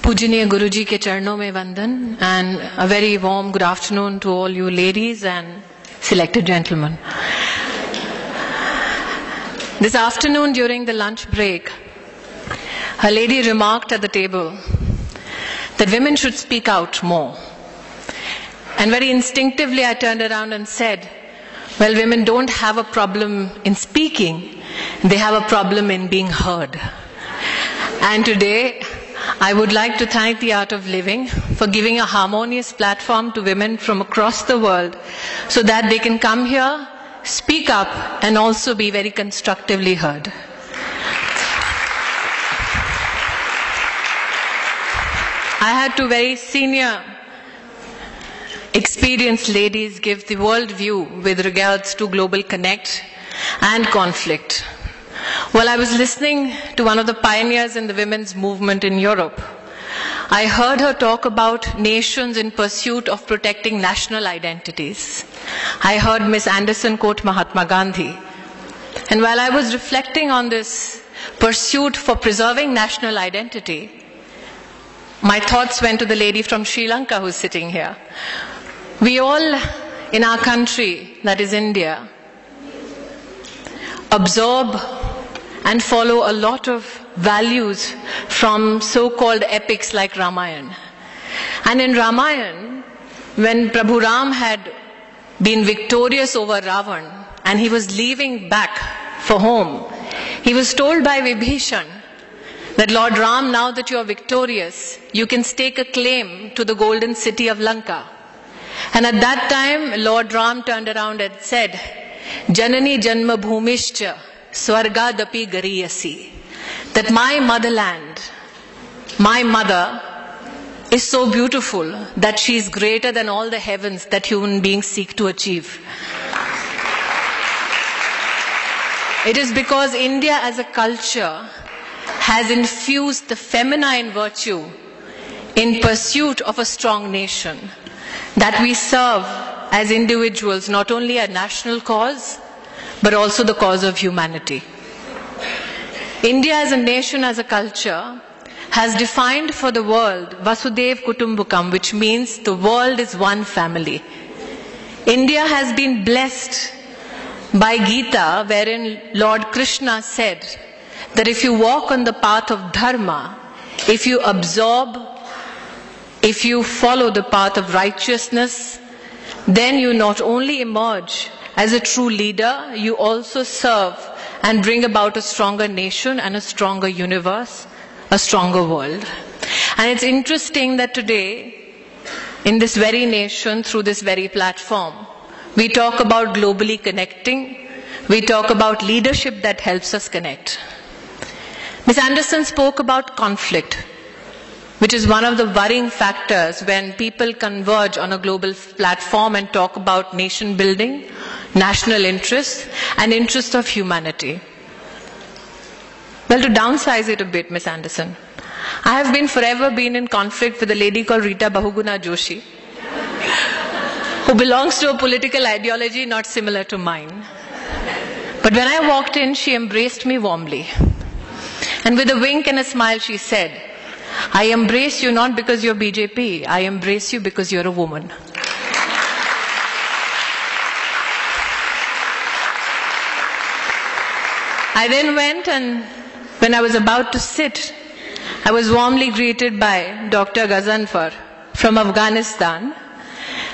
पूजनीय गुरुजी के चरणों में वंदन and a very warm good afternoon to all you ladies and selected gentlemen. This afternoon during the lunch break, a lady remarked at the table that women should speak out more. And very instinctively I turned around and said, well, women don't have a problem in speaking, they have a problem in being heard. And today, I would like to thank the Art of Living for giving a harmonious platform to women from across the world so that they can come here, speak up, and also be very constructively heard. I had two very senior, experienced ladies give the world view with regards to global connect and conflict. While I was listening to one of the pioneers in the women's movement in Europe, I heard her talk about nations in pursuit of protecting national identities. I heard Ms. Anderson quote Mahatma Gandhi. And while I was reflecting on this pursuit for preserving national identity, my thoughts went to the lady from Sri Lanka who's sitting here. We all in our country, that is India, absorb and follow a lot of values from so-called epics like Ramayana. And in Ramayana, when Prabhu Ram had been victorious over Ravan and he was leaving back for home, he was told by Vibhishan that Lord Ram, now that you are victorious, you can stake a claim to the golden city of Lanka. And at that time, Lord Ram turned around and said, Janani Janma Bhumishcha Swargadapi Gariyasi, that my motherland, my mother, is so beautiful that she is greater than all the heavens that human beings seek to achieve. It is because India as a culture has infused the feminine virtue in pursuit of a strong nation that we serve as individuals not only a national cause but also the cause of humanity. India as a nation, as a culture, has defined for the world Vasudhaiva Kutumbakam, which means the world is one family. India has been blessed by Gita, wherein Lord Krishna said that if you walk on the path of dharma, if you absorb, if you follow the path of righteousness, then you not only emerge as a true leader, you also serve and bring about a stronger nation and a stronger universe, a stronger world. And it's interesting that today, in this very nation, through this very platform, we talk about globally connecting, we talk about leadership that helps us connect. Ms. Anderson spoke about conflict, which is one of the worrying factors when people converge on a global platform and talk about nation building, national interests, and interests of humanity. Well, to downsize it a bit, Ms. Anderson, I have forever been in conflict with a lady called Rita Bahuguna Joshi, who belongs to a political ideology not similar to mine. But when I walked in, she embraced me warmly. And with a wink and a smile, she said, I embrace you not because you're BJP, I embrace you because you're a woman. I then went, and when I was about to sit, I was warmly greeted by Dr. Ghazanfar from Afghanistan,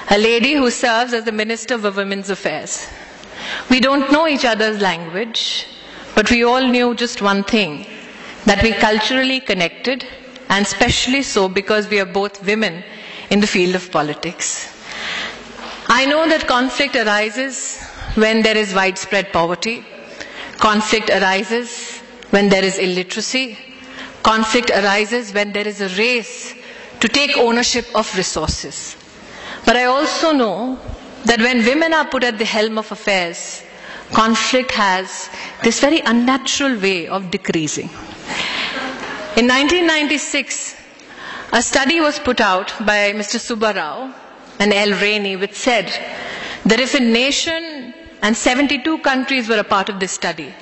a lady who serves as the Minister for Women's Affairs. We don't know each other's language, but we all knew just one thing, that we culturally connected, and especially so because we are both women in the field of politics. I know that conflict arises when there is widespread poverty. Conflict arises when there is illiteracy. Conflict arises when there is a race to take ownership of resources. But I also know that when women are put at the helm of affairs, conflict has this very unnatural way of decreasing. In 1996, a study was put out by Mr. Subba Rao and L. Rainey, which said that if a nation, and 72 countries were a part of this study,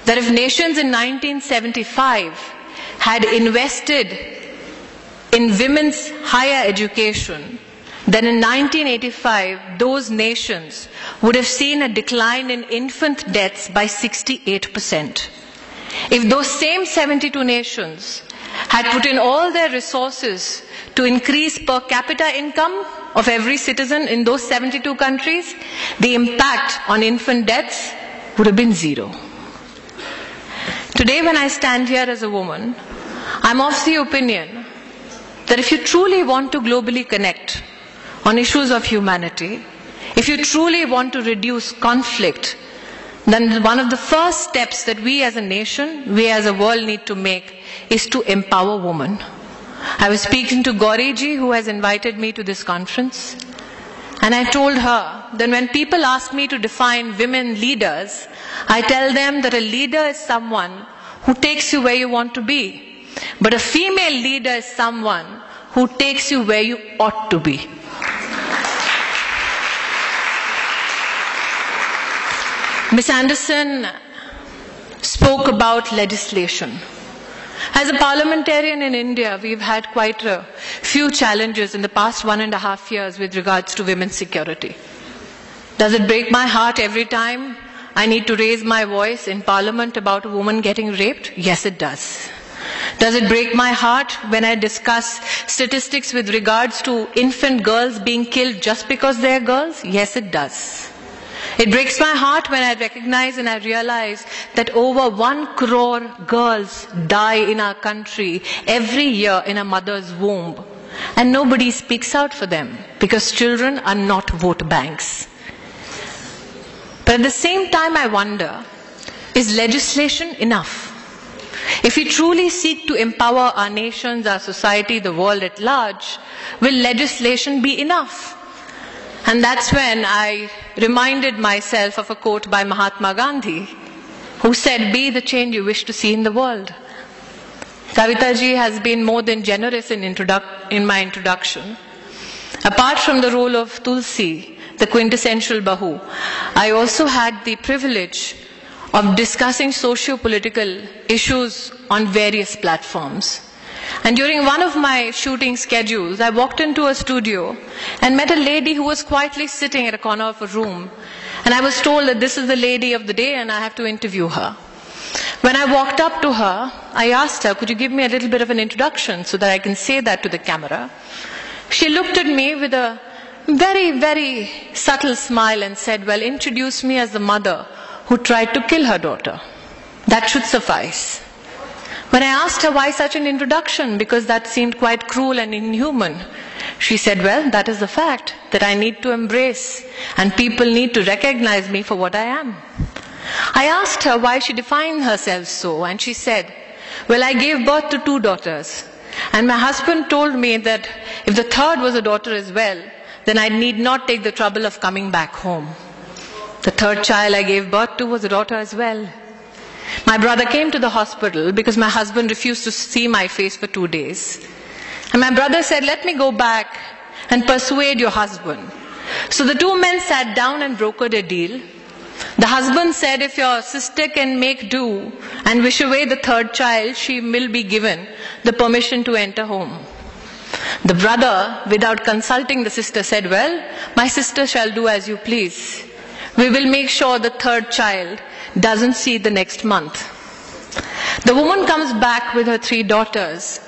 that if nations in 1975 had invested in women's higher education, then in 1985, those nations would have seen a decline in infant deaths by 68%. If those same 72 nations had put in all their resources to increase per capita income of every citizen in those 72 countries, the impact on infant deaths would have been zero. Today, when I stand here as a woman, I'm of the opinion that if you truly want to globally connect on issues of humanity, if you truly want to reduce conflict, then one of the first steps that we as a nation, we as a world need to make is to empower women. I was speaking to Gauri-ji, who has invited me to this conference, and I told her that when people ask me to define women leaders, I tell them that a leader is someone who takes you where you want to be. But a female leader is someone who takes you where you ought to be. Ms. Anderson spoke about legislation. As a parliamentarian in India, we've had quite a few challenges in the past 1.5 years with regards to women's security. Does it break my heart every time I need to raise my voice in Parliament about a woman getting raped? Yes, it does. Does it break my heart when I discuss statistics with regards to infant girls being killed just because they're girls? Yes, it does. It breaks my heart when I recognize and I realize that over 1 crore girls die in our country every year in a mother's womb, and nobody speaks out for them because children are not vote banks. But at the same time, I wonder, is legislation enough? If we truly seek to empower our nations, our society, the world at large, will legislation be enough? And that's when I reminded myself of a quote by Mahatma Gandhi, who said, "Be the change you wish to see in the world." Kavita ji has been more than generous in my introduction. Apart from the role of Tulsi, the quintessential Bahu, I also had the privilege of discussing socio-political issues on various platforms. And during one of my shooting schedules, I walked into a studio and met a lady who was quietly sitting at a corner of a room. And I was told that this is the lady of the day and I have to interview her. When I walked up to her, I asked her, "Could you give me a little bit of an introduction so that I can say that to the camera?" She looked at me with a very, very subtle smile and said, "Well, introduce me as the mother who tried to kill her daughter. That should suffice." When I asked her why such an introduction, because that seemed quite cruel and inhuman, she said, "Well, that is the fact that I need to embrace and people need to recognize me for what I am." I asked her why she defined herself so, and she said, "Well, I gave birth to 2 daughters, and my husband told me that if the third was a daughter as well, then I need not take the trouble of coming back home. The third child I gave birth to was a daughter as well. My brother came to the hospital because my husband refused to see my face for 2 days. And my brother said, 'Let me go back and persuade your husband.' So the 2 men sat down and brokered a deal. The husband said, 'If your sister can make do and wish away the third child, she will be given the permission to enter home.' The brother, without consulting the sister, said, 'Well, my sister shall do as you please. We will make sure the third child doesn't see the next month.' The woman comes back with her 3 daughters,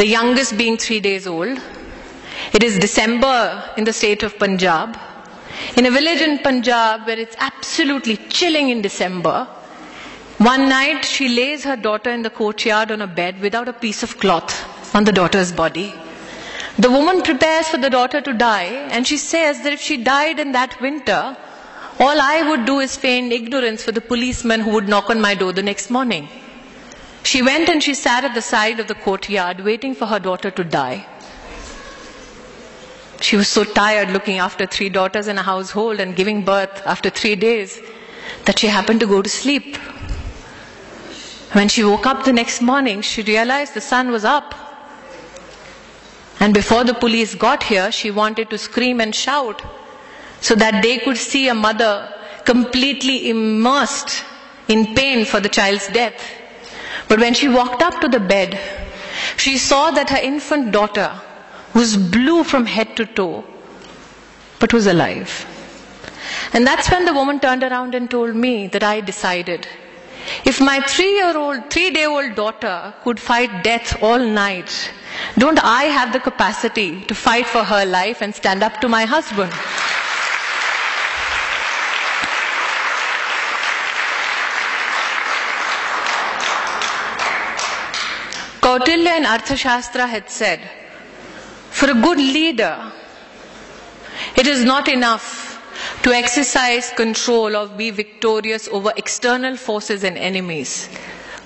the youngest being 3 days old. It is December in the state of Punjab. In a village in Punjab where it's absolutely chilling in December, one night she lays her daughter in the courtyard on a bed without a piece of cloth on the daughter's body. The woman prepares for the daughter to die, and she says that if she died in that winter, all I would do is feign ignorance for the policeman who would knock on my door the next morning. She went and she sat at the side of the courtyard waiting for her daughter to die. She was so tired looking after 3 daughters in a household and giving birth after 3 days that she happened to go to sleep. When she woke up the next morning, she realized the sun was up. And before the police got here, she wanted to scream and shout so that they could see a mother completely immersed in pain for the child's death. But when she walked up to the bed, She saw that her infant daughter was blue from head to toe, but was alive. And that's when the woman turned around and told me that I decided, if my 3-day-old daughter could fight death all night, don't I have the capacity to fight for her life and stand up to my husband? Kautilya in Arthashastra had said, for a good leader, it is not enough to exercise control or be victorious over external forces and enemies.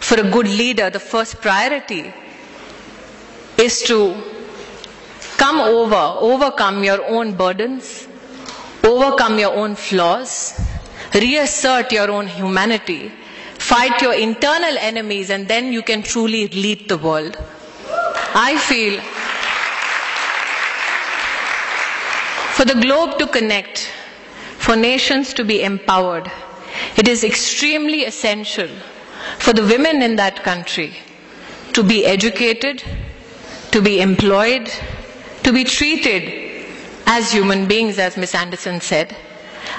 For a good leader, the first priority is to overcome your own burdens, overcome your own flaws, reassert your own humanity, fight your internal enemies, and then you can truly lead the world. I feel for the globe to connect, for nations to be empowered, it is extremely essential for the women in that country to be educated, to be employed, to be treated as human beings, as Ms. Anderson said.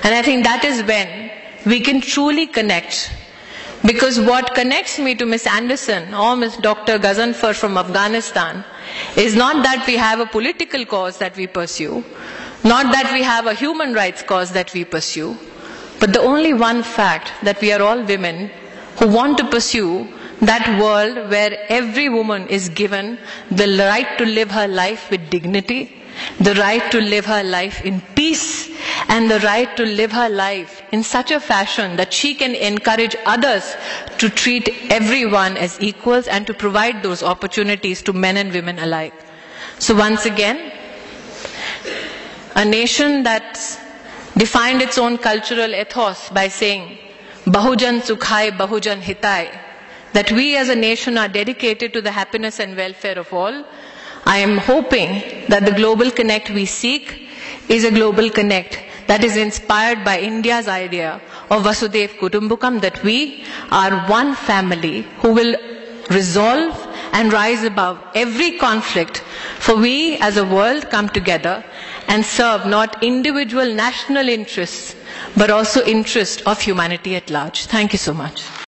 And I think that is when we can truly connect. Because what connects me to Ms. Anderson or Ms. Dr. Ghazanfar from Afghanistan is not that we have a political cause that we pursue, not that we have a human rights cause that we pursue, but the only one fact that we are all women who want to pursue that world where every woman is given the right to live her life with dignity, the right to live her life in peace, and the right to live her life in such a fashion that she can encourage others to treat everyone as equals and to provide those opportunities to men and women alike. So once again, a nation that's defined its own cultural ethos by saying, Bahujan Sukhai, Bahujan Hitai, that we as a nation are dedicated to the happiness and welfare of all. I am hoping that the global connect we seek is a global connect that is inspired by India's idea of Vasudev Kutumbakam, that we are one family who will resolve and rise above every conflict, for we as a world come together and serve not individual national interests, but also interests of humanity at large. Thank you so much.